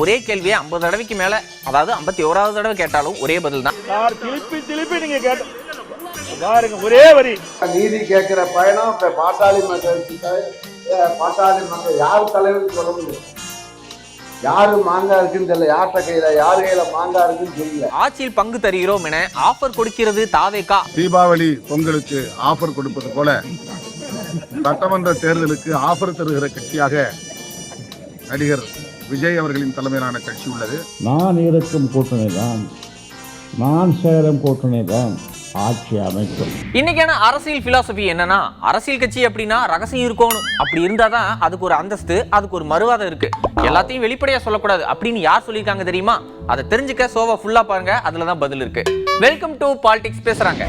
ஒரே கேள்வியை 50 தடவைக்கு மேல, அதாவது 51வது தடவை கேட்டாலும் ஒரே பதில் தான். திருப்பி நீங்க கேட்ட பாருங்க ஒரே வரி. நீதி கேட்கிற பயணம் இப்ப பாட்டாளி மக்கள் யார் தலைவருக்கு சொல்ல முடியும்? யாரு மாங்கா இருக்குன்னு தெரியல, யார்கிட்ட கையில யாரு கையில மாங்கா இருக்குன்னு தெரியல. ஆட்சியில் பங்கு தருகிறோம் என ஆஃபர் கொடுக்கிறது தாவேகா. தீபாவளி பொங்கலுக்கு ஆஃபர் கொடுப்பது போல சட்டமன்ற தேர்தலுக்கு ஆஃபர் தருகிற கட்சியாக நடிகர் விஜய் அவர்களின் தலைமையிலான கட்சி உள்ளது. நான் இருக்கும் கூட்டணி தான், நான் சேரும் கூட்டணி தான் ஆட்சி அமைக்கும். இன்னைக்கான அரசியல் பிலாசபி என்னன்னா, அரசியல் கட்சி அப்படின்னா ரகசியம் இருக்கணும். அப்படி இருந்தாதான் அதுக்கு ஒரு அந்தஸ்து, அதுக்கு ஒரு மறுவாதம் இருக்கு. எல்லாத்தையும் வெளிப்படையா சொல்லக்கூடாது அப்படின்னு யார் சொல்லியிருக்காங்க தெரியுமா? அதை தெரிஞ்சுக்க ஷோவை ஃபுல்லா பாருங்க, அதுலதான் பதில் இருக்கு. வெல்கம் டு பாலிடிக்ஸ் பேசுறாங்க.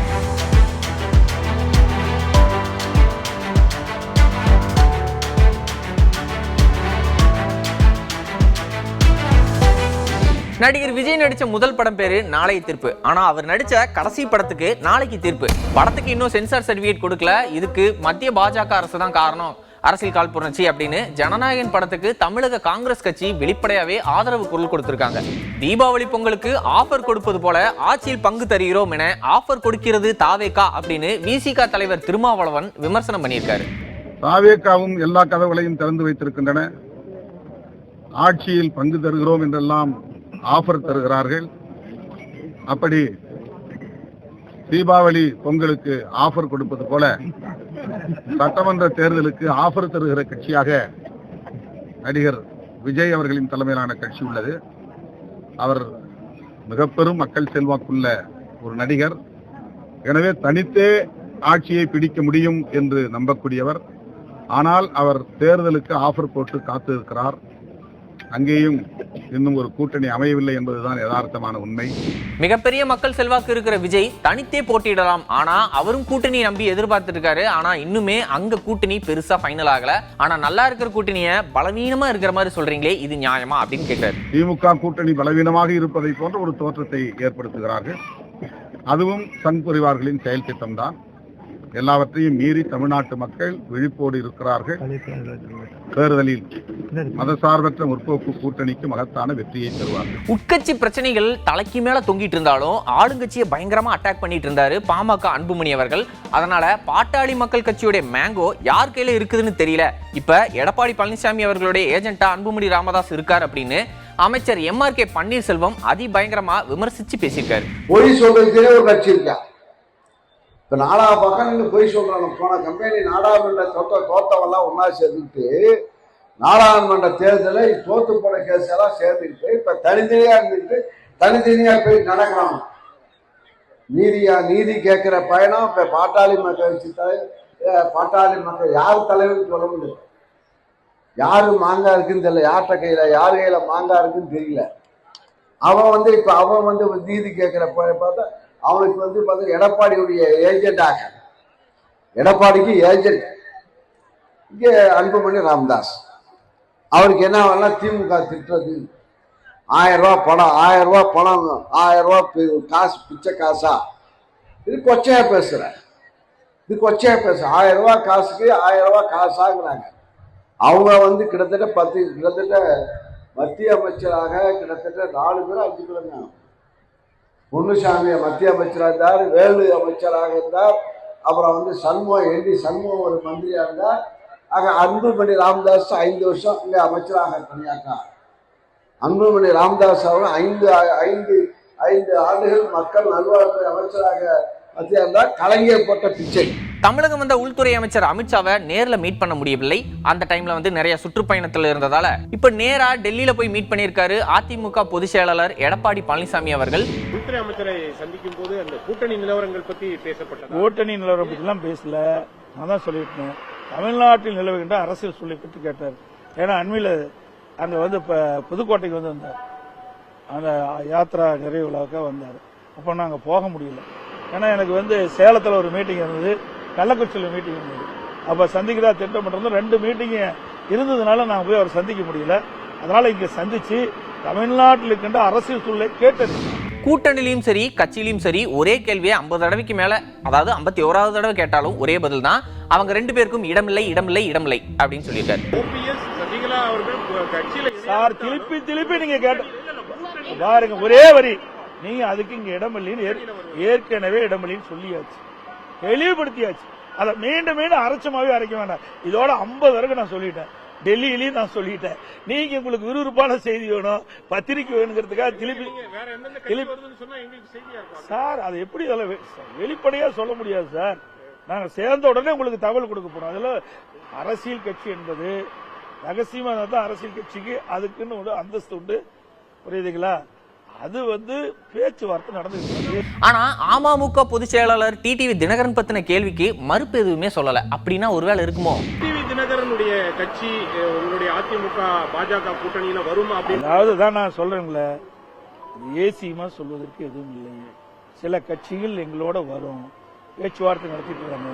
நடிகர் விஜய் நடிச்ச முதல் படம் பேரு நாளைய தீர்ப்பு. ஆனா அவர் நடிச்ச கடைசி படத்துக்கு நாளைக்கு தீர்ப்பு. படத்துக்கு இன்னும் சென்சார் சர்டிபிகேட் கொடுக்கல. இதுக்கு மத்திய பாஜக அரசு தான் காரணம், அரசியல் காழ்ப்புணர்ச்சி அப்படின்னு ஜனநாயகன் படத்துக்கு தமிழக காங்கிரஸ் கட்சி வெளிப்படையாவே ஆதரவு குரல் கொடுத்திருக்காங்க. தீபாவளி பொங்கலுக்கு ஆஃபர் கொடுப்பது போல ஆட்சியில் பங்கு தருகிறோம் என ஆஃபர் கொடுக்கிறது தாவேகா அப்படின்னு விசிக தலைவர் திருமாவளவன் விமர்சனம் பண்ணியிருக்காரு. தாவேகாவும் எல்லா கதவுகளையும் திறந்து வைத்திருக்கின்றன. ஆட்சியில் பங்கு தருகிறோம் என்றெல்லாம் ஆஃபர் தருகிறார்கள். அப்படி தீபாவளி பொங்கலுக்கு ஆஃபர் கொடுப்பது போல சட்டமன்ற தேர்தலுக்கு ஆஃபர் தருகிற கட்சியாக நடிகர் விஜய் அவர்களின் தலைமையிலான கட்சி உள்ளது. அவர் மிக பெரும் மக்கள் செல்வாக்குள்ள ஒரு நடிகர். எனவே தனித்தே ஆட்சியை பிடிக்க முடியும் என்று நம்பக்கூடியவர். ஆனால் அவர் தேர்தலுக்கு ஆஃபர் போட்டு காத்திருக்கிறார். அங்கேயும் இன்னும் ஒரு கூட்டணி அமையவில்லை என்பதுதான் யதார்த்தமான உண்மை. மிகப்பெரிய மக்கள் செல்வாக்கு இருக்கிற விஜய் தனித்தே போட்டியிடலாம். ஆனா அவரும் கூட்டணி நம்பி எதிர்பார்த்துட்டு இருக்காரு. ஆனா இன்னுமே அங்க கூட்டணி பெருசா ஃபைனல் ஆகல. ஆனா நல்லா இருக்கிற கூட்டணிய பலவீனமா இருக்கிற மாதிரி சொல்றீங்களே, இது நியாயமா அப்படின்னு கேட்கிறாரு. திமுக கூட்டணி பலவீனமாக இருப்பதை போன்ற ஒரு தோற்றத்தை ஏற்படுத்துகிறார்கள். அதுவும் சங் பரிவார்களின் செயல் திட்டம் தான். எல்லாவற்றையும் மீறி தமிழ்நாட்டு மக்கள் விழிப்போடு இருக்கிறார்கள். தேர்தலில் மதசார்பற்ற முற்போக்கு கூட்டணிக்கு மகத்தான வெற்றியை தருவார்கள். உட்கட்சி பிரச்சனைகள் தலைக்கு மேல தொங்கிட்டு இருந்தாலும் ஆளுங்கட்சியை பயங்கரமா அட்டாக் பண்ணிட்டு இருந்தாரு பாமக அன்புமணி அவர்கள். அதனால பாட்டாளி மக்கள் கட்சியுடைய மேங்கோ யார் கையில இருக்குதுன்னு தெரியல. இப்ப எடப்பாடி பழனிசாமி அவர்களுடைய ஏஜென்டா அன்புமணி ராமதாஸ் இருக்கார் அப்படின்னு அமைச்சர் MRK பன்னீர்செல்வம் அதி பயங்கரமா விமர்சிச்சு பேசியிருக்காரு. பொய் சொல்றதுக்கே ஒரு கட்சி இருக்கா? இப்ப நாலா பக்கம் நீங்க பொய் சொல்றாங்க. போன கம்பெனி நாடாளுமன்ற தோத்தவெல்லாம் ஒன்னா சேர்ந்துட்டு நாடாளுமன்ற தேர்தலை தோத்து போன கேஸ் எல்லாம் சேர்ந்துக்கிட்டு இப்ப தனித்தனியா இருந்துட்டு தனித்தனியா போய் நடக்கிறாங்க. நீதி கேட்கிற பயணம் இப்ப பாட்டாளி மக்கள் யார் தலைவருக்கு சொல்ல முடியும்? யாரு மாங்கா இருக்குன்னு தெரியல, யார்கிட்ட கையில யாரு கையில மாங்கா இருக்குன்னு தெரியல. அவன் நீதி கேட்கிற பார்த்தா அவனுக்கு பார்த்தா எடப்பாடியுடைய ஏஜென்டாக, எடப்பாடிக்கு ஏஜென்ட் இங்கே அன்புமணி ராமதாஸ். அவருக்கு என்ன வேணா திமுக திட்டுறது, 1000 ரூபாய் பணம், 1000 ரூபாய் பணம், 1000 ரூபாய் காசு, பிச்சை காசா, இது கொச்சையா பேசுற, இது கொச்சையா பேச. 1000 ரூபாய் காசுக்கு 1000 ரூபாய் காசாங்கிறாங்க. அவங்க கிட்டத்தட்ட மத்திய அமைச்சராக கிட்டத்தட்ட 4 பேர் 5 பேர். பொன்னுசாமி மத்திய அமைச்சராக இருந்தார், வேலு அமைச்சராக இருந்தார், அப்புறம் சண்முகம் ஒரு மந்திரியா இருந்தார். ஆக அன்புமணி ராமதாஸ் 5 வருஷம் இங்க அமைச்சராக பணியாற்றார். அன்புமணி ராமதாஸ் அவர்கள் 5 ஆண்டுகள் மக்கள் நல்வாழ்வுத்துறை அமைச்சராக மத்திய இருந்தார். கலைஞர் போட்ட பிச்சை. தமிழகம் வந்த உள்துறை அமைச்சர் அமித்ஷாவை நேர்ல மீட் பண்ண முடியவில்லை. அந்த டைம்ல நிறைய சுற்றுப்பயணத்துல இருந்ததால இப்ப நேரா டெல்லியில போய் மீட் பண்ணியிருக்காரு அதிமுக பொதுச் செயலாளர் எடப்பாடி பழனிசாமி அவர்கள். உள்துறை அமைச்சரை சந்திக்கும் போது அந்த கூட்டணி நிலவரங்கள் பத்தி பேசப்பட்டது. கூட்டணி நிலவரம் பத்தி எல்லாம் பேசல. நான் தான் சொல்லியிருக்கேன், தமிழ்நாட்டில் நிலவுகின்ற அரசியல் சூழலை பற்றி கேட்டார். ஏன்னா அண்மையில் அங்க புதுக்கோட்டைக்கு வந்தார், அந்த யாத்திரா நிறைவு விழாவுக்காக வந்தார். அப்போ நான் அங்கே போக முடியல. ஏன்னா எனக்கு சேலத்தில் ஒரு மீட்டிங் இருந்தது, கள்ளக்குறிச்சியில் மீட்டிங் இருந்தது. அப்போ சந்திக்கிறதா திட்டம் பண்றது 2 மீட்டிங் இருந்ததுனால நான் போய் அவர் சந்திக்க முடியல. அதனால இங்க சந்திச்சு தமிழ்நாட்டில் இருக்கின்ற அரசியல் சூழலை கேட்டது. கூட்டணியிலும் சரி கட்சியிலும் சரி ஒரே கேள்வியை 50 தடவைக்கு மேல, அதாவது 51வது தடவை கேட்டாலும் ஒரே பதில் தான். அவங்க 2 பேருக்கும் இடமில்லை அப்படின்னு சொல்லியிருக்காரு. சசிகலா அவர்கள் கட்சியில சார் திருப்பி நீங்க கேட்ட பாருங்க ஒரே வரி, நீங்க அதுக்கு இங்க இடமில்லைன்னு ஏற்கனவே இடமில்லைன்னு சொல்லியாச்சு, தெளிவுபடுத்தியாச்சு. அதை மீண்டும் அரைச்சமாவே அரைக்க வேண்டாம். இதோட 50 வரைக்கும் நான் சொல்லிட்டேன், டெல்லியிலையும் நான் சொல்லிட்டேன். நீங்க உங்களுக்கு விறுவிறுப்பான செய்தி வேணும், பத்திரிக்கை வேணுங்கிறதுக்காக சார் அதை எப்படி வெளிப்படையா சொல்ல முடியாது சார். நாங்க சேர்ந்த உடனே உங்களுக்கு தகவல் கொடுக்க போறோம். அதுல அரசியல் கட்சி என்பது ரகசியமா தான் அரசியல் கட்சிக்கு அதுக்குன்னு ஒரு அந்தஸ்து உண்டு, புரியுதுங்களா? அது பேச்சுவார்த்தை நடந்துருக்கு. ஆனா அமமுக பொதுச் செயலாளர் டிடிவி தினகரன் பத்தின கேள்விக்கு மறுப்பு எதுவுமே சொல்லல. அப்படின்னா ஒருவேளை இருக்குமோ? டிடிவி தினகரனுடைய கட்சி உங்களுடைய அதிமுக பாஜக கூட்டணியில வருமா அப்படின்னு அதாவது நான் சொல்றேன்ல, ஏசியமா சொல்வதற்கு எதுவும் இல்லை. சில கட்சிகள் எங்களோட வரும், பேச்சுவார்த்தை நடத்திட்டு இருக்காங்க,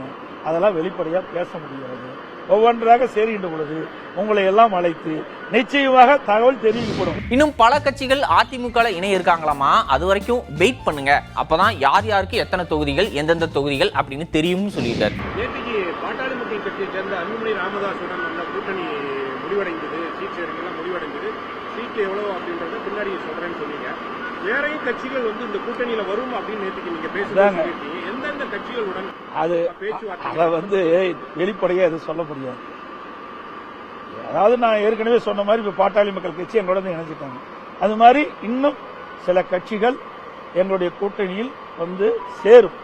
அதெல்லாம் வெளிப்படையா பேச முடியாது. ஒவ்வொன்றாக சேருகின்ற பொழுது உங்களை எல்லாம் அழைத்து நிச்சயமாக தகவல் தெரிவிக்கப்படும். இன்னும் பல கட்சிகள் அதிமுக இணைய இருக்காங்களாமா, அது வரைக்கும் வெயிட் பண்ணுங்க, அப்பதான் யார் யாருக்கு எத்தனை தொகுதிகள் எந்தெந்த தொகுதிகள் அப்படின்னு தெரியும்னு சொல்லிட்டாரு. நேற்றுக்கு பாட்டாளி மக்கள் கட்சியை சேர்ந்த அன்புமணி ராமதாசுடன் அந்த கூட்டணி முடிவடைந்தது, சீட் ஷேரிங்லாம் முடிவடைந்தது. சீட் எவ்வளவு அப்படின்றத பின்னாடி சொல்றேன்னு சொன்னீங்க. வேறையும் கட்சிகள் இந்த கூட்டணியில வரும் அப்படின்னு நேற்றுக்கு நீங்க பேசுறாங்க. எந்தெந்த கட்சிகளுடன் அது பேச்சுவார்த்தை வெளிப்படையா எதுவும் சொல்ல முடியாது. அதாவது நான் ஏற்கனவே சொன்ன மாதிரி இப்ப பாட்டாளி மக்கள் கட்சி எங்களோட இணைஞ்சிட்டாங்க. அது மாதிரி இன்னும் சில கட்சிகள் எங்களுடைய கூட்டணியில் சேரும்.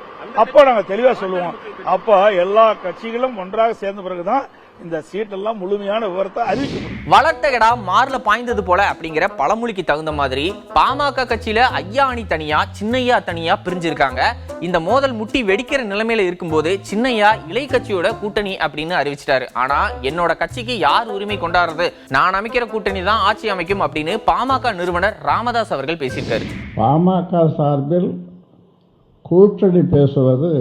அப்போ நாங்க தெளிவா சொல்லுவோம். அப்போ எல்லா கட்சிகளும் ஒன்றாக சேர்ந்த பிறகுதான் இந்த சீட் எல்லாம் முழுமையான விவரத்தை அறிவிக்கப்படும். வளர்த்த கடா மார்ல பாய்ந்தது போல அப்படிங்கிற பழமொழிக்கு தகுந்த மாதிரி பாமக கட்சியில ஐயா அணி தனியா சின்னையா தனியா பிரிஞ்சிருக்காங்க. இந்த மோதல் முட்டி வெடிக்கிற நிலைமையில இருக்கும்போது சின்னையா இலை கட்சியோட கூட்டணி அப்படின்னு அறிவிச்சிட்டாரு. ஆனா என்னோட கட்சிக்கு யார் உரிமை கொண்டாடுறது, நான் அமைக்கிற கூட்டணி தான் ஆட்சி அமைக்கும் அப்படின்னு பாமக நிறுவனர் ராமதாஸ் அவர்கள் பேசியிருக்காரு. பாமக சார்பில் கூட்டணி பேசுவது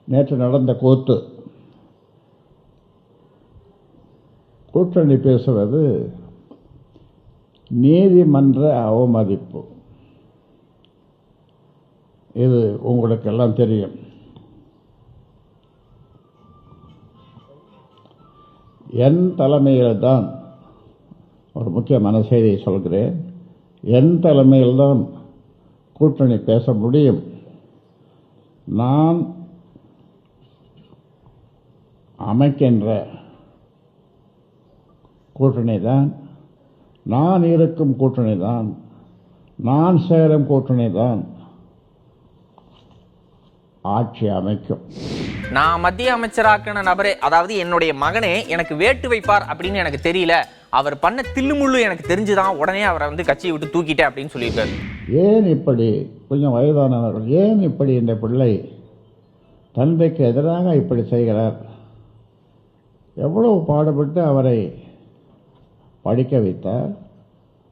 நேற்று நடந்த கூத்து. கூட்டணி பேசுவது நீதிமன்ற அவமதிப்பு. இது உங்களுக்கு எல்லாம் தெரியும். என் தலைமையில்தான் ஒரு முக்கியமான செய்தியை சொல்கிறேன். என் தலைமையில்தான் கூட்டணி பேச முடியும். நான் அமைக்கின்ற கூட்டணி தான், நான் இருக்கும் கூட்டணி தான், நான் சேரும் கூட்டணி தான் ஆட்சி அமைக்கும். நான் மத்திய அமைச்சராக்கின நபரே, அதாவது என்னுடைய மகனே எனக்கு வேட்டு வைப்பார் அப்படின்னு எனக்கு தெரியல, அவர் பண்ண தில்லுமுள்ளு எனக்கு தெரிஞ்சுதான் உடனே அவரை கட்சியை விட்டு தூக்கிட்டேன் அப்படின்னு சொல்லியிருக்காரு. ஏன் இப்படி கொஞ்சம் வயதானவர்கள், ஏன் இப்படி இந்த பிள்ளை தந்தைக்கு எதிராக இப்படி செய்கிறார்? எவ்வளவு பாடுபட்டு அவரை படிக்க வைத்தார்,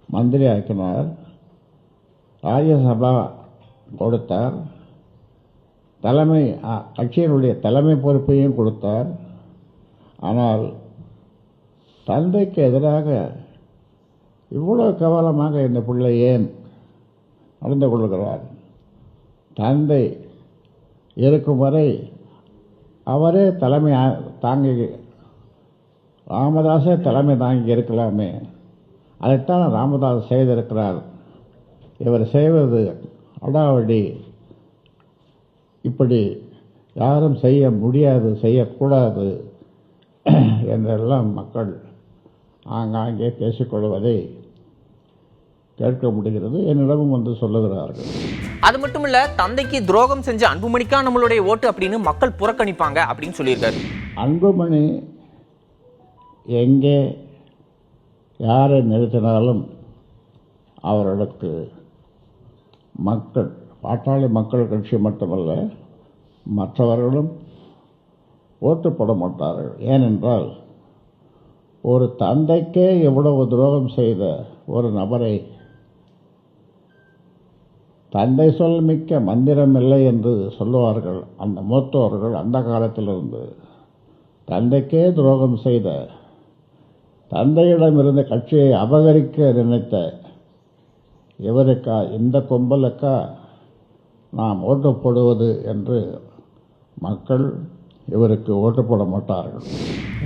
மந்திரி ஆக்கினார், ராஜ்யசபா கொடுத்தார், கட்சியினுடைய தலைமை பொறுப்பையும் கொடுத்தார். ஆனால் தந்தைக்கு எதிராக இவ்வளவு கவனமாக இந்த பிள்ளை ஏன் நடந்து கொள்கிறார்? தந்தை இருக்கும் வரை அவரே தலைமை தாங்கி, ராமதாஸே தலைமை தாங்கி இருக்கலாமே. அதைத்தான் ராமதாஸ் செய்திருக்கிறார். இவர் செய்வது அடாவடி. இப்படி யாரும் செய்ய முடியாது, செய்யக்கூடாது என்றெல்லாம் மக்கள் ஆங்காங்கே பேசிக்கொள்வதை கேட்க முடிகிறது. என்னிடமும் சொல்லுகிறார்கள். அது மட்டும் இல்ல, தந்தைக்கு துரோகம் செஞ்ச அன்புமணிக்கா நம்மளுடைய ஓட்டு அப்படின்னு மக்கள் புறக்கணிப்பாங்க அப்படின்னு சொல்லியிருக்காரு. அன்புமணி எங்கே யாரை நிறுத்தினாலும் அவர்களுக்கு மக்கள், பாட்டாளி மக்கள் கட்சி மட்டுமல்ல மற்றவர்களும் ஓட்டு போட மாட்டார்கள். ஏனென்றால் ஒரு தந்தைக்கே எவ்வளவு துரோகம் செய்த ஒரு நபரை தந்தை சொல் மிக்க மந்திரம் இல்லை என்று சொல்லுவார்கள் அந்த மூத்தோர்கள். அந்த காலத்திலிருந்து தந்தைக்கே துரோகம் செய்த, தந்தையிடமிருந்த கட்சியை அபகரிக்க நினைத்த இவருக்கா, இந்த கும்பலுக்கா நாம் ஓட்டு போடுவது என்று மக்கள் இவருக்கு ஓட்டு போட மாட்டார்கள்.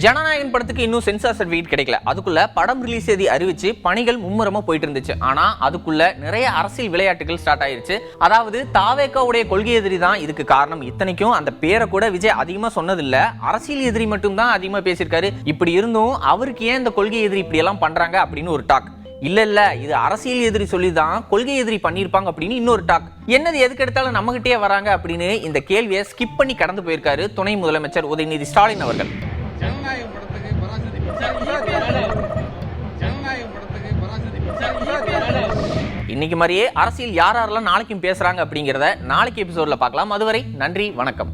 ஜனநாயகன் படத்துக்கு இன்னும் சென்சார் சர்டிபிகேட் கிடைக்கல. அதுக்குள்ள படம் ரிலீஸ் தேதி அறிவிச்சு பணிகள் மும்முரமா போயிட்டு இருந்துச்சு. ஆனா அதுக்குள்ள நிறைய அரசியல் விளையாட்டுகள் ஸ்டார்ட் ஆயிருச்சு. அதாவது தாவேகாவுடைய கொள்கை எதிரி தான் இதுக்கு காரணம். இத்தனைக்கும் அந்த பேரை கூட விஜய் அதிகமா சொன்னதில்ல, அரசியல் எதிரி மட்டும் தான் அதிகமா பேசியிருக்காரு. இப்படி இருந்தும் அவருக்கு ஏன் இந்த கொள்கை எதிரி இப்படி எல்லாம் பண்றாங்க அப்படின்னு ஒரு டாக். இல்ல இது அரசியல் எதிரி சொல்லிதான் கொள்கை எதிரி பண்ணிருப்பாங்க அப்படின்னு இன்னொரு டாக். என்னது எதுக்கு எடுத்தாலும் நம்ம கிட்டே வராங்க அப்படின்னு இந்த கேள்வியை ஸ்கிப் பண்ணி கடந்து போயிருக்காரு துணை முதலமைச்சர் உதயநிதி ஸ்டாலின் அவர்கள். இன்னைக்கு மாதிரியே அரசியல் யாரெல்லாம் நாளைக்கும் பேசுறாங்க அப்படிங்கறத நாளைக்கு எபிசோட்ல பார்க்கலாம். அதுவரை நன்றி, வணக்கம்.